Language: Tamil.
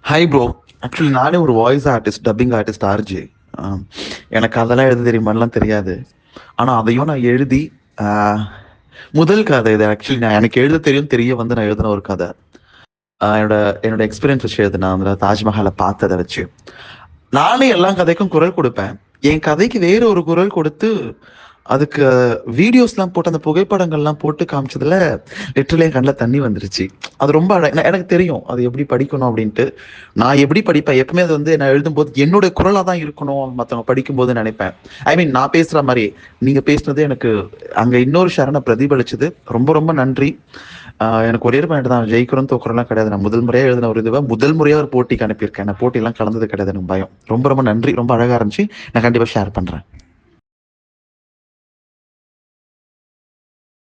Hi bro. ஆக்சுவலி நானே ஒரு voice artist, dubbing artist, RJ. எனக்கு அதெல்லாம் எழுத தெரியுமாலாம் தெரியாது. ஆனா அதையும் நான் எழுதி ஆஹ், முதல் கதை இது. ஆக்சுவலி நான் எனக்கு எழுத தெரியும் தெரிய வந்து நான் எழுதின ஒரு கதை. என்னோட என்னோட எக்ஸ்பீரியன்ஸ் வச்சு எழுதின அந்த தாஜ்மஹாலை பார்த்ததை வச்சு நானே எல்லா கதைக்கும் குரல் கொடுப்பேன். என் கதைக்கு வேற ஒரு குரல் கொடுத்து அதுக்கு வீடியோஸ்லாம் போட்டு அந்த புகைப்படங்கள்லாம் போட்டு காமிச்சதுல லிட்டரலி என் கண்ணில் தண்ணி வந்துருச்சு. அது ரொம்ப எனக்கு தெரியும் அது எப்படி படிக்கணும் அப்படின்ட்டு. நான் எப்படி படிப்பேன் எப்பவுமே அது வந்து நான் எழுதும்போது என்னுடைய குரலா தான் இருக்கணும் மற்றவங்க படிக்கும்போது நினைப்பேன். ஐ மீன் நான் பேசுற மாதிரி நீங்க பேசுனது எனக்கு அங்க இன்னொரு ஷரணை பிரதிபலிச்சது. ரொம்ப ரொம்ப நன்றி. எனக்கு ஒரே பாயிண்ட் தான், ஜெயிக்கிறோம் தோக்குறோம்லாம் கிடையாது. நான் முதல் முறையா எழுதின ஒரு இதுவை முதல் முறையா ஒரு போட்டிக்கு அனுப்பியிருக்கேன். நான் போட்டியெல்லாம் கலந்தது கிடையாது, எனக்கு பயம். ரொம்ப ரொம்ப நன்றி, ரொம்ப அழகா இருந்துச்சு. நான் கண்டிப்பா ஷேர் பண்றேன்.